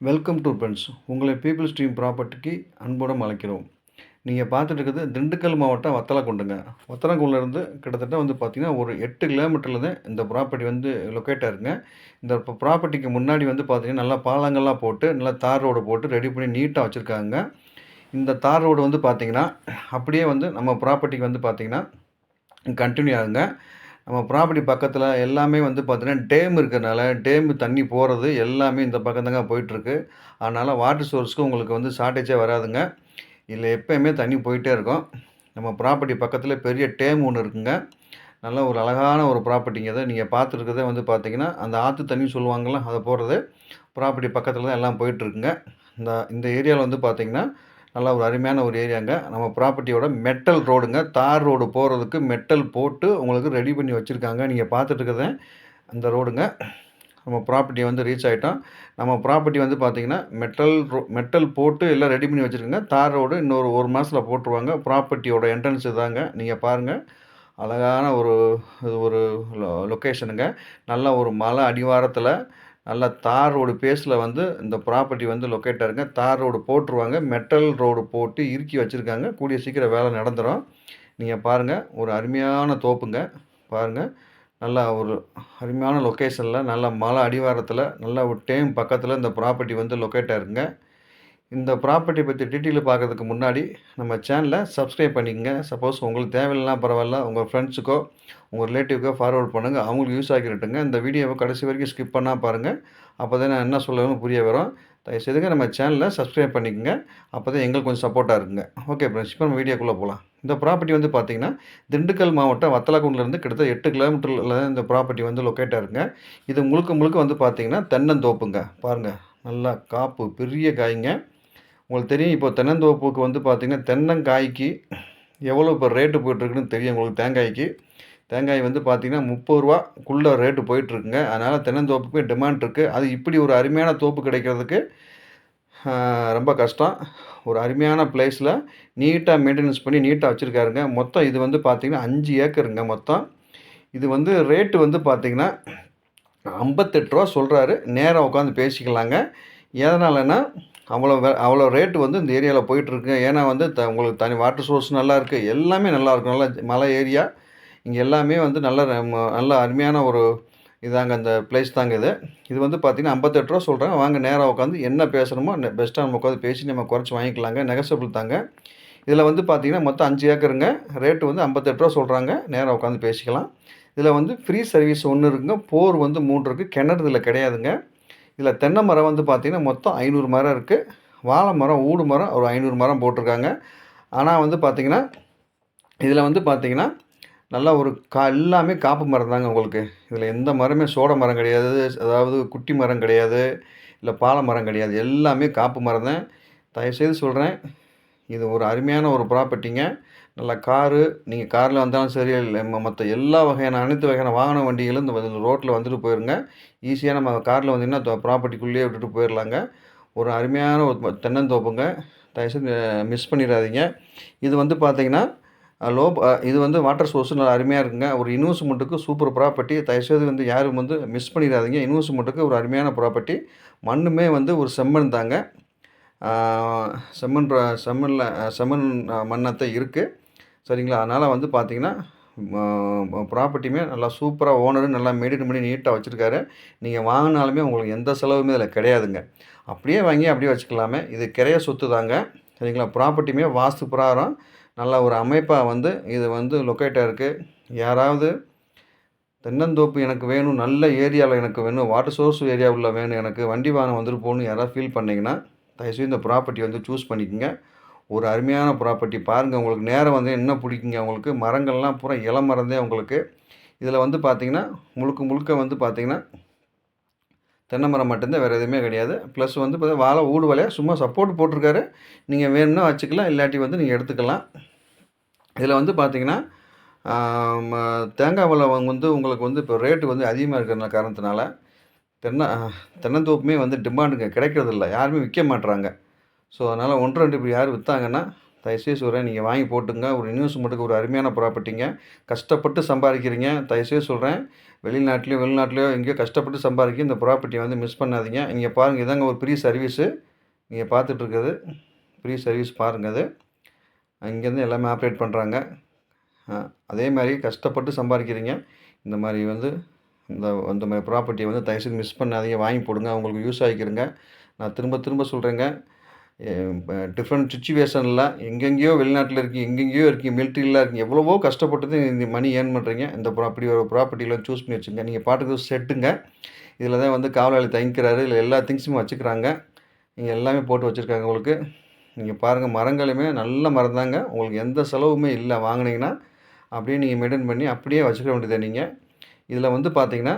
Welcome to friends. உங்களை peoples team ப்ராப்பர்ட்டிக்கு அன்புடன் அழைக்கிறோம். நீங்கள் பார்த்துட்டு இருக்கிறது திண்டுக்கல் மாவட்டம் வத்தலக்குண்டுங்க. வத்தலக்குண்டுலேருந்து கிட்டத்தட்ட பார்த்தீங்கன்னா, ஒரு 8 கிலோமீட்டரில் தான் இந்த ப்ராப்பர்ட்டி லொக்கேட் ஆயிருக்குங்க. இந்த ப்ராப்பர்ட்டிக்கு முன்னாடி பார்த்தீங்கன்னா, நல்லா பாலங்கள்லாம் போட்டு, நல்லா தார் ரோடு போட்டு ரெடி பண்ணி நீட்டாக வச்சுருக்காங்க. இந்த தார் ரோடு பார்த்தீங்கன்னா, அப்படியே நம்ம ப்ராப்பர்ட்டிக்கு பார்த்தீங்கன்னா, கன்டின்யூ ஆகுங்க. நம்ம ப்ராப்பர்ட்டி பக்கத்தில் எல்லாமே பார்த்தீங்கன்னா, டேம் இருக்கிறனால, டேம் தண்ணி போகிறது எல்லாமே இந்த பக்கம் தாங்க போயிட்டுருக்கு. அதனால் வாட்டர் சோர்ஸ்க்கு உங்களுக்கு ஷார்ட்டேஜே வராதுங்க. இதில் எப்பயுமே தண்ணி போயிட்டே இருக்கும். நம்ம ப்ராப்பர்ட்டி பக்கத்தில் பெரிய டேம் ஒன்று இருக்குங்க. நல்ல ஒரு அழகான ஒரு ப்ராப்பர்ட்டிங்க அது. நீங்கள் பார்த்துருக்கிறதே பார்த்தீங்கன்னா, அந்த ஆற்று தண்ணி சொல்லுவாங்கள்ல, அதை போகிறது ப்ராப்பர்ட்டி பக்கத்தில் தான் எல்லாம் போயிட்டுருக்குங்க. இந்த இந்த ஏரியாவில் பார்த்தீங்கன்னா, நல்லா ஒரு அருமையான ஒரு ஏரியாங்க. நம்ம ப்ராப்பர்ட்டியோட மெட்டல் ரோடுங்க. தார் ரோடு போகிறதுக்கு மெட்டல் போட்டு உங்களுக்கு ரெடி பண்ணி வச்சுருக்காங்க. நீங்கள் பார்த்துட்டு இருக்கிறது அந்த ரோடுங்க. நம்ம ப்ராப்பர்ட்டி ரீச் ஆகிட்டோம். நம்ம ப்ராப்பர்ட்டி பார்த்தீங்கன்னா, மெட்டல் போட்டு எல்லாம் ரெடி பண்ணி வச்சுருக்கோங்க. தார் ரோடு இன்னொரு 1 மாதத்தில் போட்டுருவாங்க. ப்ராப்பர்ட்டியோட என்ட்ரன்ஸ் இதாங்க. நீங்கள் பாருங்கள். அழகான ஒரு ஒரு லொக்கேஷனுங்க. நல்ல ஒரு மலை அடிவாரத்தில் நல்ல தார் ரோடு பேஸில் இந்த ப்ராப்பர்ட்டி லொக்கேட் ஆயிருங்க. தார் ரோடு போட்டுருவாங்க. மெட்டல் ரோடு போட்டு இறுக்கி வச்சுருக்காங்க. கூடிய சீக்கிரம் வேலை நடந்துடும். நீங்கள் பாருங்கள். ஒரு அருமையான தோப்புங்க. பாருங்கள். நல்லா ஒரு அருமையான லொக்கேஷனில் நல்ல மலை அடிவாரத்தில் நல்ல ஒரு டேம் பக்கத்தில் இந்த ப்ராப்பர்ட்டி லொக்கேட் ஆயிருக்குங்க. இந்த ப்ராப்பர்ட்டி பற்றி டீட்டெயில் பார்க்கறதுக்கு முன்னாடி நம்ம சேனலை சப்ஸ்கிரைப் பண்ணிக்கங்க. சப்போஸ் உங்களுக்கு தேவையில்லைனா பரவாயில்ல, உங்கள் ஃப்ரெண்ட்ஸுக்கோ உங்கள் ரிலேட்டிவ்க்கோ ஃபார்வர்ட் பண்ணுங்கள். அவங்களுக்கு யூஸ் ஆகிரட்டுங்க. இந்த வீடியோவை கடைசி வரைக்கும் ஸ்கிப் பண்ணால் பாருங்கள். அப்போ தான் நான் என்ன சொல்லணும்னு புரிய வரும். தயவுசெய்துங்க நம்ம சேனலை சப்ஸ்கிரைப் பண்ணிக்கங்க. அப்போ தான் எங்களுக்கு கொஞ்சம் சப்போர்ட்டாக இருக்குங்க. ஓகே ஃப்ரெண்ட்ஸ், இப்போ நம்ம வீடியோக்குள்ளே போகலாம். இந்த ப்ராப்பர்ட்டி பார்த்தீங்கன்னா, திண்டுக்கல் மாவட்டம் வத்தலக்குண்டுலேருந்து கிட்டத்தட்ட 8 கிலோமீட்டரில் இந்த ப்ராப்பர்ட்டி லொக்கேட் ஆயிருக்குங்க. இது முழுக்க முழுக்க பார்த்தீங்கன்னா தென்னந்தோப்புங்க. பாருங்கள், நல்லா காப்பு பெரிய காய்ங்க. உங்களுக்கு தெரியும், இப்போ தென்னந்தோப்புக்கு பார்த்தீங்கன்னா, தென்னங்காய்க்கு எவ்வளோ இப்போ ரேட்டு போயிட்டுருக்குன்னு தெரியும் உங்களுக்கு. தேங்காய் பார்த்தீங்கன்னா, ரூ. 30க்குள்ளே ரேட்டு போயிட்டுருக்குங்க. அதனால் தென்னந்தோப்புக்கு டிமாண்ட் இருக்குது. அது இப்படி ஒரு அருமையான தோப்பு கிடைக்கிறதுக்கு ரொம்ப கஷ்டம். ஒரு அருமையான ப்ளேஸில் நீட்டாக மெயின்டெனன்ஸ் பண்ணி நீட்டாக வச்சுருக்காருங்க. மொத்தம் இது பார்த்தீங்கன்னா 5 ஏக்கருங்க மொத்தம். இது ரேட்டு பார்த்தீங்கன்னா ரூ. 58 சொல்கிறாரு. நேரா உட்காந்து பேசிக்கலாங்க. எதனாலன்னா, அவ்வளோ ரேட்டு இந்த ஏரியாவில் போயிட்டுருக்கு. ஏன்னா உங்களுக்கு தனி வாட்டர் சோர்ஸ் நல்லாயிருக்கு. எல்லாமே நல்லாயிருக்கும். நல்லா மலை ஏரியா. இங்கே எல்லாமே நல்ல அருமையான ஒரு இதாங்க இந்த ப்ளேஸ் தாங்க இது. இது பார்த்தீங்கன்னா ரூ. 58 சொல்கிறாங்க. வாங்க நேராக உட்காந்து என்ன பேசணுமோ பெஸ்ட்டாக நம்ம உட்காந்து பேசி நம்ம குறைச்சி வாங்கிக்கலாங்க. நெகசபிள் தாங்க. இதில் பார்த்தீங்கன்னா மொத்தம் 5 ஏக்கருங்க. ரேட்டு ரூ. 58 சொல்கிறாங்க. நேராக உட்காந்து பேசிக்கலாம். இதில் ஃப்ரீ சர்வீஸ் ஒன்று இருக்குங்க. போர் 3 இருக்குது. கிணறு இதில் கிடையாதுங்க. இதில் தென்னை மரம் பார்த்தீங்கன்னா மொத்தம் 500 மரம் இருக்குது. வாழை மரம், ஊடு மரம் ஒரு 500 மரம் போட்டிருக்காங்க. ஆனால் பார்த்தீங்கன்னா, இதில் பார்த்தீங்கன்னா, நல்லா ஒரு எல்லாமே காப்பு மரம் தாங்க உங்களுக்கு. இதில் எந்த மரமே சோட மரம் கிடையாது. அதாவது குட்டி மரம் கிடையாது. இல்லை பாலை மரம் கிடையாது. எல்லாமே காப்பு மரம் தான். தயவுசெய்து சொல்கிறேன், இது ஒரு அருமையான ஒரு ப்ராப்பர்ட்டிங்க. நல்லா நீங்கள் காரில் வந்தாலும் சரி, இல்லை மற்ற எல்லா வகையான அனைத்து வகையான வாகன வண்டிகளும் இந்த ரோட்டில் வந்துட்டு போயிருங்க. ஈஸியாக நம்ம காரில் வந்தீங்கன்னா ப்ராப்பர்ட்டிக்குள்ளேயே விட்டுட்டு போயிடலாங்க. ஒரு அருமையான ஒரு தென்னந்தோப்புங்க. தயவுசெய்து மிஸ் பண்ணிடாதீங்க. இது பார்த்தீங்கன்னா இது வாட்டர் சோர்ஸு நல்லா அருமையாக இருக்குங்க. ஒரு இன்வெஸ்ட்மெண்ட்டுக்கு சூப்பர் ப்ராப்பர்ட்டி. தயவுசெய்து யாரும் மிஸ் பண்ணிடாதீங்க. இன்வெஸ்ட்மெண்ட்டுக்கு ஒரு அருமையான ப்ராப்பர்ட்டி. மண்ணுமே ஒரு செம்மண் தாங்க. செம்மண் மண்ணத்தை இருக்குது. சரிங்களா? அதனால் பார்த்தீங்கன்னா, ப்ராப்பர்ட்டியுமே நல்லா சூப்பராக ஓனரு நல்லா மெயின்டைன் பண்ணி நீட்டாக வச்சுருக்காரு. நீங்கள் வாங்கினாலுமே உங்களுக்கு எந்த செலவுமே இதில் கிடையாதுங்க. அப்படியே வாங்கி அப்படியே வச்சுக்கலாமே. இது கிரைய சொத்து தாங்க. சரிங்களா? ப்ராப்பர்ட்டியுமே வாஸ்து பிரகாரம் நல்ல ஒரு அமைப்பாக இது லொக்கேட்டாக இருக்குது. யாராவது தென்னந்தோப்பு எனக்கு வேணும், நல்ல ஏரியாவில் எனக்கு வேணும், வாட்டர் சோர்ஸ் ஏரியாவில் வேணும், எனக்கு வண்டி வாகனம் வந்துட்டு போகணும் யாராவது ஃபீல் பண்ணிங்கன்னா, தயவுசெய்து இந்த ப்ராப்பர்ட்டி சூஸ் பண்ணிக்கோங்க. ஒரு அருமையான ப்ராப்பர்ட்டி. பாருங்கள், உங்களுக்கு நேரம் என்ன பிடிக்குங்க உங்களுக்கு. மரங்கள்லாம் பூரா இளமரம் தான் உங்களுக்கு. இதில் பார்த்தீங்கன்னா முழுக்க முழுக்க பார்த்தீங்கன்னா தென்னை மரம் மட்டும்தான், வேறு எதுவுமே கிடையாது. ப்ளஸ் பார்த்தீங்கன்னா வாழை ஊடு வாழையாக சும்மா சப்போர்ட் போட்டிருக்காரு. நீங்கள் வேணும்னா வச்சுக்கலாம், இல்லாட்டி நீங்கள் எடுத்துக்கலாம். இதில் பார்த்தீங்கன்னா தேங்காய் விலை உங்களுக்கு இப்போ ரேட்டு அதிகமாக இருக்கிற காரணத்தினால தென்னந்தோப்புமே டிமாண்டுங்க கிடைக்கிறதில்ல. யாருமே விற்க மாட்டுறாங்க. ஸோ அதனால் 1, 2 இப்படி யார் விற்றாங்கன்னா தயவுசெய்து சொல்கிறேன், நீங்கள் வாங்கி போட்டுங்க. ஒரு இன்வெஸ்ட்மெண்ட்டுக்கு ஒரு அருமையான ப்ராப்பர்ட்டிங்க. கஷ்டப்பட்டு சம்பாதிக்கிறீங்க. தயவுசெய்து சொல்கிறேன், வெளிநாட்டிலயோ எங்கேயோ கஷ்டப்பட்டு சம்பாதிக்க இந்த ப்ராப்பர்ட்டியை வந்து மிஸ் பண்ணாதீங்க. நீங்கள் பாருங்கள், இதாங்க ஒரு ஃப்ரீ சர்வீஸு. நீங்கள் பார்த்துட்டு இருக்கிறது ஃப்ரீ சர்வீஸ் பாருங்கள் அது. இங்கேருந்து எல்லாமே ஆப்ரேட் பண்ணுறாங்க. அதே மாதிரி கஷ்டப்பட்டு சம்பாதிக்கிறீங்க. இந்த மாதிரி வந்து இந்த மாதிரி ப்ராப்பர்ட்டியை வந்து தயவுசெய்து மிஸ் பண்ணாதீங்க. வாங்கி போடுங்க. உங்களுக்கு யூஸ் ஆகிக்கிறங்க. நான் திரும்ப திரும்ப சொல்கிறேங்க, டிஃப்ரெண்ட் சிச்சுவேஷனில் எங்கெங்கேயோ வெளிநாட்டில் இருக்கீங்க, எங்கெங்கேயோ இருக்கீங்க, மிலிட்ரியில் இருக்கீங்க, எவ்வளவோ கஷ்டப்பட்டு இந்த மணி ஏர்ன் பண்ணுறீங்க. இந்த ப்ராப்பர்ட்டியில் சூஸ் பண்ணி வச்சுங்க. நீங்கள் பாட்டுக்கு செட்டுங்க. இதில் தான் வந்து காவலாளி தங்கிக்கிறாரு. இதில் எல்லா திங்ஸுமே வச்சுக்கிறாங்க. நீங்கள் எல்லாமே போட்டு வச்சுருக்காங்க உங்களுக்கு. நீங்கள் பாருங்கள், மரங்களுமே நல்ல மரம் தாங்க. உங்களுக்கு எந்த செலவுமே இல்லை. வாங்கினீங்கன்னா அப்படியே நீங்கள் மெயின்டைன் பண்ணி அப்படியே வச்சுக்க வேண்டியதை நீங்கள். இதில் வந்து பார்த்தீங்கன்னா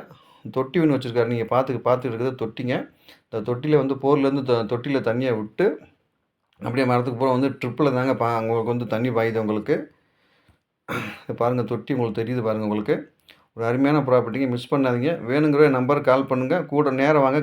தொட்டி ஒன்று வச்சுருக்காரு. நீங்கள் பார்த்துட்டு இருக்கிறது தொட்டிங்க. இந்த தொட்டியில் வந்து போர்லேருந்து தொட்டியில் தண்ணியை விட்டு அப்படியே மரத்துக்கு பூரா வந்து ட்ரிப்பில் தாங்க உங்களுக்கு வந்து தண்ணி பாயுது உங்களுக்கு. பாருங்கள், தொட்டி உங்களுக்கு தெரியுது பாருங்கள் உங்களுக்கு. ஒரு அருமையான ப்ராப்பர்ட்டிங்க, மிஸ் பண்ணாதீங்க. வேணுங்கிற நம்பருக்கு கால் பண்ணுங்கள். கூட நேரம் வாங்க.